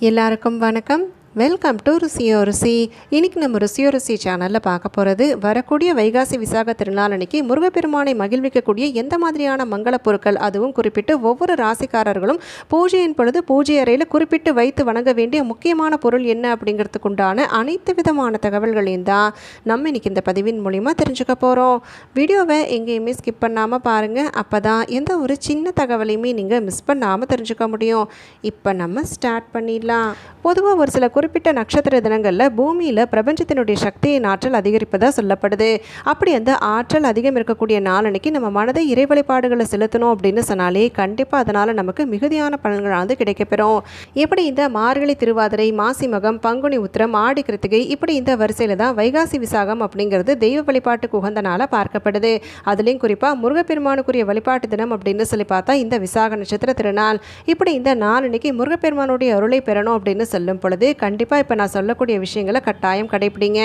எல்லாருக்கும் வணக்கம். Welcome to ருசியோ ருசி. இன்றைக்கி நம்ம ருசியோ ருசி சேனலில் பார்க்க போகிறது வரக்கூடிய வைகாசி விசாக திருநாள் அன்னைக்கு முருகப்பெருமானை மகிழ்விக்கக்கூடிய எந்த மாதிரியான மங்கள பொருட்கள், அதுவும் குறிப்பிட்டு ஒவ்வொரு ராசிக்காரர்களும் பூஜையின் பொழுது பூஜை அறையில் குறிப்பிட்டு வைத்து வணங்க வேண்டிய முக்கியமான பொருள் என்ன அப்படிங்கிறதுக்கு உண்டான அனைத்து விதமான தகவல்களையும் தான் நம்ம இன்றைக்கி இந்த பதிவின் மூலிமா தெரிஞ்சுக்க போகிறோம். வீடியோவை எங்கேயுமே ஸ்கிப் பண்ணாமல் பாருங்கள். அப்போ தான் எந்த ஒரு சின்ன தகவலையுமே நீங்கள் மிஸ் பண்ணாமல் தெரிஞ்சுக்க முடியும். இப்போ நம்ம ஸ்டார்ட் பண்ணிடலாம். பொதுவாக ஒரு சில குறிப்பிட்ட நட்சத்திர தினங்களில் பூமியில் பிரபஞ்சத்தினுடைய சக்தியின் ஆற்றல் அதிகரிப்பதாக சொல்லப்படுது. அப்படி அந்த ஆற்றல் அதிகம் இருக்கக்கூடிய நாளன்னைக்கு நம்ம மனதை இறை வழிபாடுகளை செலுத்தணும் அப்படின்னு சொன்னாலே கண்டிப்பாக அதனால் நமக்கு மிகுதியான பலன்களானது கிடைக்கப்பெறும். எப்படி இந்த மார்கழி திருவாதிரை, மாசி மகம், பங்குனி உத்திரம், ஆடி கிருத்திகை, இப்படி இந்த வரிசையில் தான் வைகாசி விசாகம் அப்படிங்கிறது தெய்வ வழிபாட்டுக்கு உகந்த நாளாக பார்க்கப்படுது. அதுலேயும் குறிப்பாக முருகப்பெருமானுக்குரிய வழிபாட்டு தினம் அப்படின்னு சொல்லி பார்த்தா இந்த விசாக நட்சத்திர திருநாள். இப்படி இந்த நாளன்னைக்கு முருகப்பெருமானுடைய அருளை பெறணும் அப்படின்னு சொல்லும் பொழுது கண்டிப்பாக இப்போ நான் சொல்லக்கூடிய விஷயங்களை கட்டாயம் கடைப்பிடிங்க.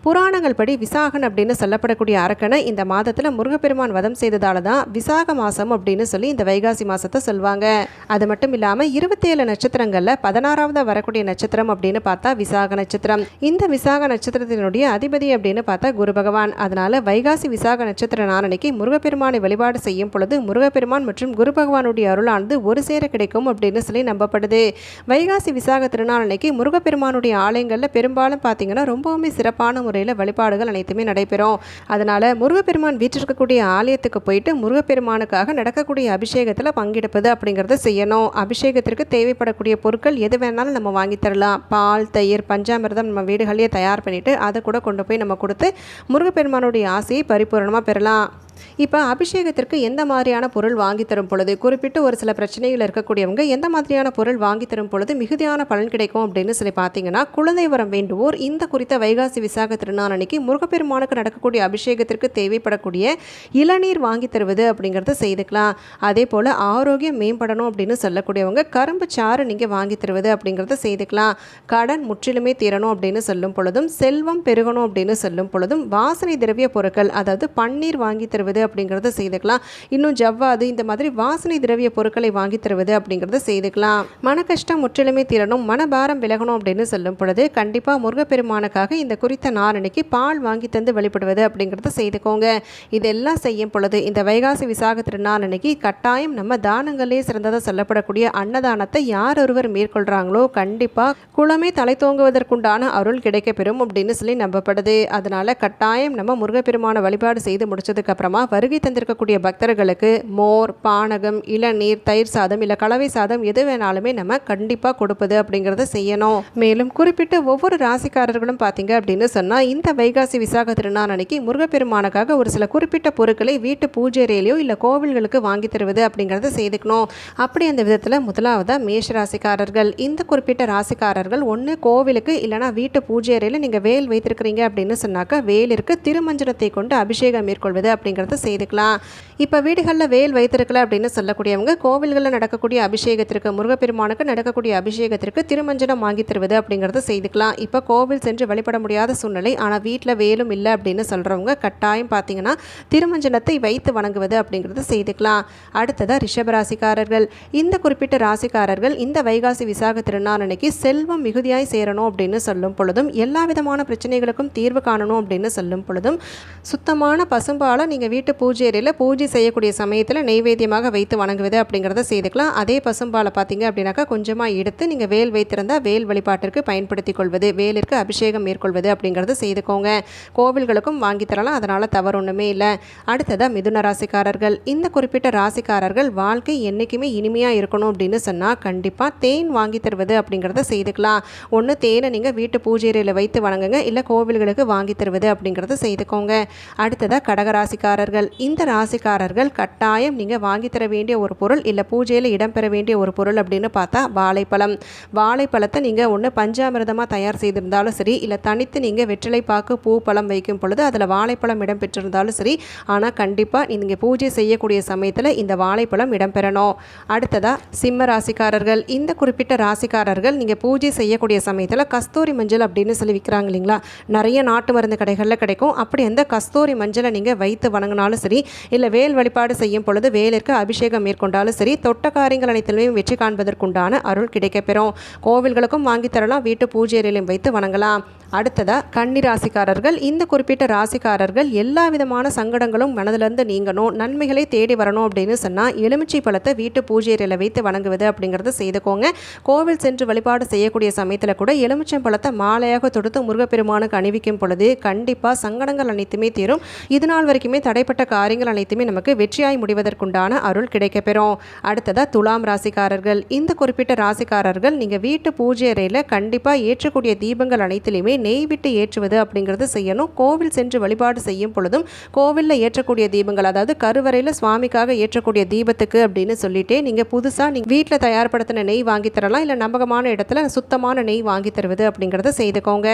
புராணங்கள் படி விசாகன் அப்படின்னு சொல்லப்படக்கூடிய அரக்கனை இந்த மாதத்தில் முருகப்பெருமான் வதம் செய்ததால தான் விசாக மாதம் அப்படின்னு சொல்லி இந்த வைகாசி மாதத்தை சொல்லுவாங்க. அது மட்டும் இல்லாமல் 27 நட்சத்திரங்களில் 16வது வரக்கூடிய நட்சத்திரம் அப்படின்னு பார்த்தா விசாக நட்சத்திரம். இந்த விசாக நட்சத்திரத்தினுடைய அதிபதி அப்படின்னு பார்த்தா குரு பகவான். அதனால வைகாசி விசாக நட்சத்திர நாளன்னைக்கு முருகப்பெருமானை வழிபாடு செய்யும் பொழுது முருகப்பெருமான் மற்றும் குரு பகவானுடைய அருளானது ஒரு சேர கிடைக்கும் அப்படின்னு சொல்லி நம்பப்படுது. வைகாசி விசாக திருநாள் அன்னைக்கு முருகப்பெருமானுடைய ஆலயங்களில் பெரும்பாலும் பார்த்தீங்கன்னா ரொம்பவுமே சிறப்பான முறையில் வழிபாடுகள் அனைத்துமே நடைபெறும். அதனால் முருகப்பெருமான் வீற்றிருக்கக்கூடிய ஆலயத்துக்கு போயிட்டு முருகப்பெருமானுக்காக நடக்கக்கூடிய அபிஷேகத்தில் பங்கெடுப்பது அப்படிங்கிறத செய்யணும். அபிஷேகத்திற்கு தேவைப்படக்கூடிய பொருட்கள் எது வேணாலும் நம்ம வாங்கி தரலாம். பால், தயிர், பஞ்சாமிர்தம் நம்ம வீடுகளிலே தயார் பண்ணிவிட்டு அதை கூட கொண்டு போய் நம்ம கொடுத்து முருகப்பெருமானுடைய ஆசையை பரிபூரணமாக பெறலாம். இப்போ அபிஷேகத்திற்கு எந்த மாதிரியான பொருள் வாங்கி தரும் பொழுது, குறிப்பிட்டு ஒரு சில பிரச்சனைகள் இருக்கக்கூடியவங்க எந்த மாதிரியான பொருள் வாங்கி தரும் பொழுது மிகுதியான பலன் கிடைக்கும் அப்படின்னு சொல்லி பார்த்தீங்கன்னா, குழந்தை வரம் வேண்டுவோர் இந்த குறித்த வைகாசி விசாக திருநாள் அன்னைக்கு முருகப்பெருமானுக்கு நடக்கக்கூடிய அபிஷேகத்திற்கு தேவைப்படக்கூடிய இளநீர் வாங்கி தருவது அப்படிங்கிறத செய்துக்கலாம். அதே போல் ஆரோக்கியம் மேம்படணும் அப்படின்னு சொல்லக்கூடியவங்க கரும்பு சாறு நீங்கள் வாங்கி தருவது அப்படிங்கிறத செய்துக்கலாம். கடன் முற்றிலுமே தீரணும் அப்படின்னு சொல்லும் பொழுதும், செல்வம் பெருகணும் அப்படின்னு சொல்லும் பொழுதும் வாசனை திரவிய பொருட்கள், அதாவது பன்னீர் வாங்கி தருவது அப்படிங்கிறத செய்துக்கலாம். இன்னும் ஜவ்வாது, இந்த மாதிரி வாசனை திரவிய பொருட்களை வாங்கி தருவது அப்படிங்கிறத செய்துக்கலாம். மன கஷ்டம் முற்றிலுமே தீரணும், மனபாரம் விலகணும் அப்படின்னு சொல்லும் பொழுது கண்டிப்பாக முருகப்பெருமானுக்காக இந்த குறித்த நாளன்னைக்கு பால் வாங்கி தந்து வழிபடுவது அப்படிங்கிறத செய்துக்கோங்க. இதெல்லாம் செய்யும் பொழுது இந்த வைகாசி விசாக திருநாள் அன்னைக்கு கட்டாயம் நம்ம தானங்களே சிறந்ததாக சொல்லப்படக்கூடிய அன்னதானத்தை யார் ஒருவர் மேற்கொள்கிறாங்களோ கண்டிப்பாக குளமே தலை தோங்குவதற்குண்டான அருள் கிடைக்கப்பெறும் அப்படின்னு சொல்லி நம்பப்படுது. அதனால கட்டாயம் நம்ம முருகப்பெருமான வழிபாடு செய்து முடிச்சதுக்கு அப்புறமா வருகை தந்திருக்கக்கூடிய பக்தர்களுக்கு மோர், பானகம், இளநீர், தயிர் சாதம் இல்லை கலவை சாதம் எது வேணாலுமே நம்ம கண்டிப்பாக கொடுப்பது அப்படிங்கிறத செய்யணும். மேலும் குறிப்பிட்ட ஒவ்வொரு ராசிக்காரர்களும் பார்த்தீங்க அப்படின்னு சொன்னால் இந்த வைகாசி விசாக திருநாள் அன்னைக்கு முருகப்பெருமானுக்காக ஒரு சில குறிப்பிட்ட பொருட்களை வீட்டு பூஜை அறையிலையோ இல்லை கோவில்களுக்கு வாங்கி தருவது அப்படிங்கிறத செய்துக்கணும். அப்படி அந்த விதத்தில் முதலாவதாக மேஷ ராசிக்காரர்கள். இந்த குறிப்பிட்ட ராசிக்காரர்கள் ஒன்று கோவிலுக்கு இல்லைனா வீட்டு பூஜை அறையில் நீங்கள் வேல் வைத்திருக்கிறீங்க அப்படின்னு சொன்னாக்கா வேலிற்கு திருமஞ்சனத்தை கொண்டு அபிஷேகம் மேற்கொள்வது அப்படிங்கிறத செய்துக்கலாம். இப்போ வீடுகளில் வேல் வைத்திருக்கல அப்படின்னு சொல்லக்கூடியவங்க கோவில்களில் நடக்கக்கூடிய அபிஷேகத்திற்கு, முருகப்பெருமானுக்கு நடக்கக்கூடிய அபிஷேகத்திற்கு திருமஞ்சனம் வாங்கி தருவது அப்படிங்கிறத செய்துக்கலாம். இப்போ கோவில் சென்று வழிபட முடியாத சூழ்நிலை, ஆனால் வீட்டில் வேலும் இல்லை அப்படின்னு சொல்கிறவங்க கட்டாயம் பார்த்தீங்கன்னா திருமஞ்சனத்தை வைத்து வணங்குவது அப்படிங்கிறத செய்துக்கலாம். அடுத்ததாக ரிஷபராசிக்காரர்கள். இந்த குறிப்பிட்ட ராசிக்காரர்கள் இந்த வைகாசி விசாக திருநாள் அன்னைக்கு செல்வம் மிகுதியாய் சேரணும் அப்படின்னு சொல்லும் பொழுதும், எல்லா விதமான பிரச்சனைகளுக்கும் தீர்வு காணணும் அப்படின்னு சொல்லும் பொழுதும், சுத்தமான பசும்பாலை நீங்கள் வீட்டு பூஜை அறையில் பூஜை செய்யக்கூடிய சமயத்தில் நெய்வேத்தியமாக வைத்து வணங்குவது அப்படிங்கிறத செய்துக்கலாம். அதே பசும்பாலை பார்த்தீங்க அப்படின்னாக்கா கொஞ்சமாக எடுத்து நீங்கள் வேல் வைத்திருந்தால் வேல் வழிபாட்டிற்கு பயன்படுத்தி கொள்வது, வேலிற்கு அபிஷேகம் மேற்கொள்வது அப்படிங்கிறத செய்துக்கோங்க. கோவில்களுக்கும் வாங்கி தரலாம், அதனால் தவறு ஒன்றுமே இல்லை. அடுத்ததாக மிதுன ராசிக்காரர்கள். இந்த குறிப்பிட்ட ராசிக்காரர்கள் வாழ்க்கை என்றைக்குமே இனிமையாக இருக்கணும் அப்படின்னு சொன்னால் கண்டிப்பாக தேன் வாங்கி தருவது அப்படிங்கிறத செய்துக்கலாம். ஒன்று தேனை நீங்கள் வீட்டு பூஜை அறையில் வைத்து வணங்குங்க, இல்லை கோவில்களுக்கு வாங்கி தருவது அப்படிங்கிறத செய்துக்கோங்க. அடுத்ததாக கடகராசிக்காரர்கள். இந்த ராசிக்காரர்கள் கட்டாயம் நீங்கள் வாங்கி தர வேண்டிய ஒரு பொருள் இல்லை பூஜையில் இடம்பெற வேண்டிய ஒரு பொருள் அப்படின்னு பார்த்தா வாழைப்பழம். வாழைப்பழத்தை நீங்கள் ஒன்று பஞ்சாமிரதமாக தயார் செய்திருந்தாலும் சரி, இல்லை தனித்து நீங்கள் வெற்றிலை பாக்கு, பூ, பழம் வைக்கும் பொழுது அதில் வாழைப்பழம் இடம்பெற்றிருந்தாலும் சரி, ஆனால் கண்டிப்பாக நீங்கள் பூஜை செய்யக்கூடிய சமயத்தில் இந்த வாழைப்பழம் இடம்பெறணும். அடுத்ததாக சிம்ம ராசிக்காரர்கள். இந்த குறிப்பிட்ட ராசிக்காரர்கள் நீங்கள் பூஜை செய்யக்கூடிய சமயத்தில் கஸ்தூரி மஞ்சள் அப்படின்னு சொல்லி விற்கிறாங்க இல்லைங்களா, நிறைய நாட்டு மருந்து கடைகளில் கிடைக்கும். அப்படி அந்த கஸ்தூரி மஞ்சளை நீங்கள் வைத்து வணங்கின வணங்கினாலும் சரி, இல்லை வேல் வழிபாடு செய்யும் பொழுது வேலிற்கு அபிஷேகம் மேற்கொண்டாலும் சரி, தொட்ட காரியங்கள் அனைத்திலுமே வெற்றி காண்பதற்குண்டான அருள் கிடைக்கப்பெறும். கோவில்களுக்கும் வாங்கி தரலாம், வீட்டு பூஜை அறையிலும் வைத்து வணங்கலாம். அடுத்ததா கன்னி ராசிக்காரர்கள். இந்த குறிப்பிட்ட ராசிக்காரர்கள் எல்லா விதமான சங்கடங்களும் மனதிலிருந்து நீங்கணும், நன்மைகளை தேடி வரணும் அப்படின்னு சொன்னால் எலுமிச்சை பழத்தை வீட்டு பூஜை அறையில் வைத்து வணங்குவது அப்படிங்கிறத செய்துக்கோங்க. கோவில் சென்று வழிபாடு செய்யக்கூடிய சமயத்தில் கூட எலுமிச்சை பழத்தை மாலையாக தொடுத்து முருகப்பெருமானுக்கு அணிவிக்கும் பொழுது கண்டிப்பாக சங்கடங்கள் அனைத்துமே தீரும். இது நாள் வரைக்குமே தடைப்பட்ட காரியங்கள் அனைத்துமே நமக்கு வெற்றியாய் முடிவதற்குண்டான அருள் கிடைக்கப்பெறும். அடுத்ததாக துலாம் ராசிக்காரர்கள். இந்த குறிப்பிட்ட ராசிக்காரர்கள் நீங்கள் வீட்டு பூஜை அறையில் கண்டிப்பாக ஏற்றக்கூடிய தீபங்கள் அனைத்திலுமே நெய் விட்டு ஏற்றுவது அப்படிங்கிறது செய்யணும். கோவில் சென்று வழிபாடு செய்யும் பொழுதும் கோவிலில் ஏற்றக்கூடிய தீபங்கள், அதாவது கருவறையில் சுவாமிக்காக ஏற்றக்கூடிய தீபத்துக்கு அப்படின்னு சொல்லிட்டு நீங்கள் புதுசாக நீங்கள் வீட்டில் தயார்படுத்தின நெய் வாங்கி தரலாம், இல்லை நம்பகமான இடத்துல சுத்தமான நெய் வாங்கி தருவது அப்படிங்கிறத செய்துக்கோங்க.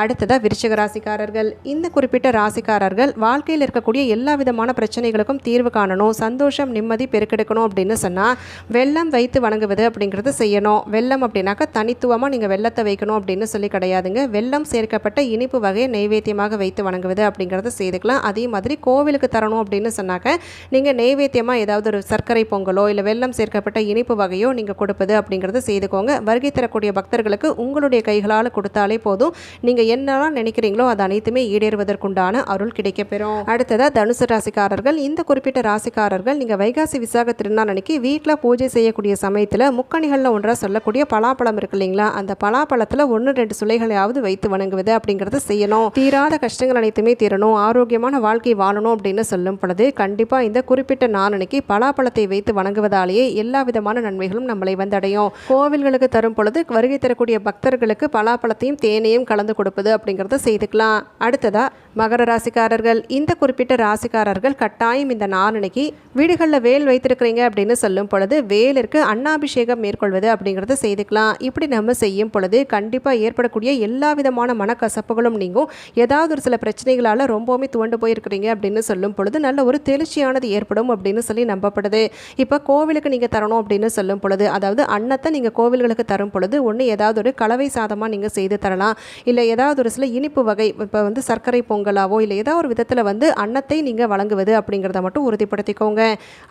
அடுத்ததாக விருச்சிக ராசிக்காரர்கள். இந்த குறிப்பிட்ட ராசிக்காரர்கள் வாழ்க்கையில் இருக்கக்கூடிய எல்லா விதமான பிரச்சனைகளுக்கும் தீர்வு காணணும், சந்தோஷம் நிம்மதி பெருக்கெடுக்கணும் அப்படின்னு சொன்னால் வெல்லம் வைத்து வணங்குவது அப்படிங்கிறது செய்யணும். வெல்லம் அப்படின்னாக்கா தனித்துவமாக நீங்கள் வெல்லத்தை வைக்கணும் அப்படின்னு சொல்லி கிடையாதுங்க. வெல்லம் சேர்க்கப்பட்ட இனிப்பு வகையை நெய்வேத்தியமாக வைத்து வணங்குவது அப்படிங்கிறத செய்துக்கலாம். அதே மாதிரி கோவிலுக்கு தரணும் அப்படின்னு சொன்னாக்க நீங்கள் நெய்வேத்தியமாக ஏதாவது ஒரு சர்க்கரை பொங்கலோ இல்லை வெல்லம் சேர்க்கப்பட்ட இனிப்பு வகையோ நீங்கள் கொடுப்பது அப்படிங்கிறத செய்துக்கோங்க. வருகை தரக்கூடிய பக்தர்களுக்கு உங்களுடைய கைகளால் கொடுத்தாலே போதும். நீங்கள் என்னெல்லாம் நினைக்கிறீங்களோ அது அனைத்துமே ஈடேறுவதற்குண்டான அருள் கிடைக்கப்பெறும். அடுத்ததாக தனுசு ராசிக்காரர்கள். இந்த குறிப்பிட்ட ராசிக்காரர்கள் நீங்கள் வைகாசி விசாக திருநாள் அன்னைக்கு வீட்டில் பூஜை செய்யக்கூடிய சமயத்தில் முக்கணிகளில் ஒன்றாக சொல்லக்கூடிய பலாப்பழம் இருக்கு இல்லைங்களா, அந்த பலாப்பழத்தில் 1-2 சுளைகளையாவது வைத்து வணங்குவது அப்படிங்கிறத செய்யணும். தீராத கஷ்டங்கள் அனைத்துமே தீரணும், ஆரோக்கியமான வாழ்க்கை வாழணும் அப்படின்னு சொல்லும் பொழுது கண்டிப்பாக இந்த குறிப்பிட்ட நாளன்னைக்கு பலாப்பழத்தை வைத்து வணங்குவதாலேயே எல்லா விதமான நன்மைகளும் நம்மளை வந்தடையும். கோவில்களுக்கு தரும் பொழுது வருகை தரக்கூடிய பக்தர்களுக்கு பலாப்பழத்தையும் தேனையும் கலந்து கொடுப்பது அப்படிங்கிறத செய்துக்கலாம். அடுத்ததா மகர ராசிக்காரர்கள். இந்த குறிப்பிட்ட ராசிக்காரர்கள் கட்டாயம் இந்த நாளன்னைக்கு வீடுகளில் வேல் வைத்திருக்கிறீங்க அப்படின்னு சொல்லும் பொழுது வேலிற்கு அன்னாபிஷேகம் மேற்கொள்வது அப்படிங்கிறத செய்துக்கலாம். இப்படி நம்ம செய்யும் பொழுது கண்டிப்பாக ஏற்படக்கூடிய எல்லா விதமான மனக்கசப்புகளும் நீங்கும். ஏதாவது ஒரு சில பிரச்சனைகளால் ரொம்பவுமே துவண்டு போயிருக்கிறீங்க அப்படின்னு சொல்லும் பொழுது நல்ல ஒரு தெளிச்சியானது ஏற்படும் அப்படின்னு சொல்லி நம்பப்படுது. இப்போ கோவிலுக்கு நீங்கள் தரணும் அப்படின்னு சொல்லும் பொழுது, அதாவது அன்னத்தை நீங்கள் கோவில்களுக்கு தரும் பொழுது ஒன்று ஏதாவது ஒரு கலவை சாதமாக நீங்கள் செய்து தரலாம், இல்லை ஏதாவது ஒரு சில இனிப்பு வகை, இப்போ சர்க்கரை பொங்கலாவோ இல்லை ஏதாவது ஒரு விதத்தில் அன்னத்தை நீங்கள் வழங்குவது அப்படிங்கிறத மட்டும் உறுதிப்படுத்திக்கோங்க.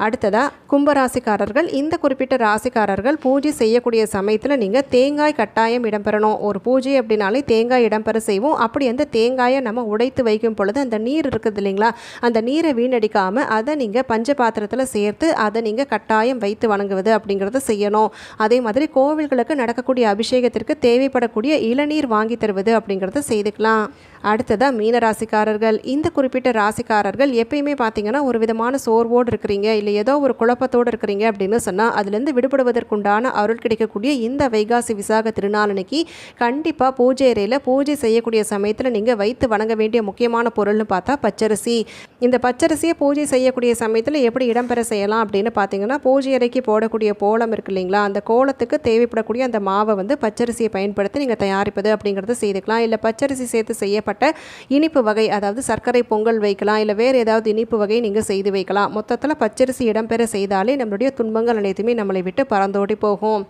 அடுத்ததாக கும்பராசிக்காரர்கள். இந்த குறிப்பிட்ட ராசிக்காரர்கள் பூஜை செய்யக்கூடிய சமயத்தில் நீங்கள் தேங்காய் கட்டாயம் இடம்பெறணும். ஒரு பூஜை அப்படின்னாலே தேங்காய் இடம்பெற செய்வோம். அப்படி அந்த தேங்காயை நம்ம உடைத்து வைக்கும் பொழுது அந்த நீர் இருக்குது இல்லைங்களா, அந்த நீரை வீணடிக்காமல் அதை நீங்கள் பஞ்ச பாத்திரத்தில் சேர்த்து அதை நீங்கள் கட்டாயம் வைத்து வணங்குவது அப்படிங்கிறத செய்யணும். அதே மாதிரி கோவில்களுக்கு நடக்கக்கூடிய அபிஷேகத்திற்கு தேவைப்படக்கூடிய இளநீர் வாங்கி தருவது அப்படிங்கிறத செய்துக்கலாம். அடுத்ததாக மீன ராசிக்காரர்கள். இந்த குறிப்பிட்ட ராசிக்காரர்கள் எப்பயுமே பார்த்தீங்கன்னா ஒரு விதமான சோர்வோடு இருக்கிறீங்க, இல்லை ஏதோ ஒரு குழப்பத்தோடு இருக்கிறீங்க அப்படின்னு சொன்னால் அதுலேருந்து விடுபடுவதற்குண்டான அருள் கிடைக்கக்கூடிய இந்த வைகாசி விசாக திருநாளன்னைக்கு கண்டிப்பாக பூஜை அறையில் பூஜை செய்யக்கூடிய சமயத்தில் நீங்கள் வைத்து வணங்க வேண்டிய முக்கியமான பொருள்னு பார்த்தா பச்சரிசி. இந்த பச்சரிசியை பூஜை செய்யக்கூடிய சமயத்தில் எப்படி இடம்பெற செய்யலாம் அப்படின்னு பார்த்தீங்கன்னா, பூஜை அறைக்கு போடக்கூடிய கோலம் இருக்கு இல்லைங்களா, அந்த கோலத்துக்கு தேவைப்படக்கூடிய அந்த மாவை பச்சரிசியை பயன்படுத்தி நீங்கள் தயாரிப்பது அப்படிங்கிறத செய்துக்கலாம். இல்லை பச்சரிசி சேர்த்து செய்யப்பட்ட இனிப்பு வகை, அதாவது சர்க்கரை பொங்கல் வைக்கலாம், இல்லை வேறு ஏதாவது இனிப்பு வகை நீங்கள் செய்து வைக்கலாம். மொத்தத்தில் பச்சரிசி இடம்பெற செய்தாலே நம்மளுடைய துன்பங்கள் அனைத்துமே நம்மளை விட்டு பறந்தோடி போகும்.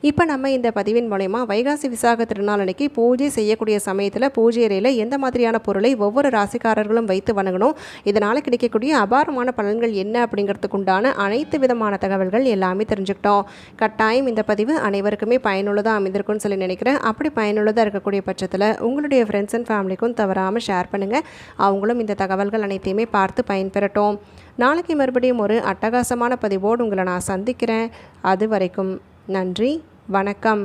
இப்போ நம்ம இந்த பதிவின் மூலமா வைகாசி விசாக திருநாள் அன்னைக்கு பூஜை செய்யக்கூடிய சமயத்தில் பூஜை அறையில் எந்த மாதிரியான பொருளை ஒவ்வொரு ராசிக்காரர்களும் வைத்து வணங்கணும், இதனால் கிடைக்கக்கூடிய அபாரமான பலன்கள் என்ன அப்படிங்கிறதுக்குண்டான அனைத்து விதமான தகவல்கள் எல்லாமே தெரிஞ்சுக்கிட்டோம். கட்டாயம் இந்த பதிவு அனைவருக்குமே பயனுள்ளதாக அமைந்திருக்கும்னு சொல்லி நினைக்கிறேன். அப்படி பயனுள்ளதாக இருக்கக்கூடிய பட்சத்தில் உங்களுடைய ஃப்ரெண்ட்ஸ் அண்ட் ஃபேமிலிக்கும் தவறாமல் ஷேர் பண்ணுங்கள். அவங்களும் இந்த தகவல்கள் அனைத்தையுமே பார்த்து பயன்பெறட்டும். நாளைக்கு மறுபடியும் ஒரு அட்டகாசமான பதிவோடு உங்களை நான் சந்திக்கிறேன். அது வரைக்கும் நன்றி, வணக்கம்.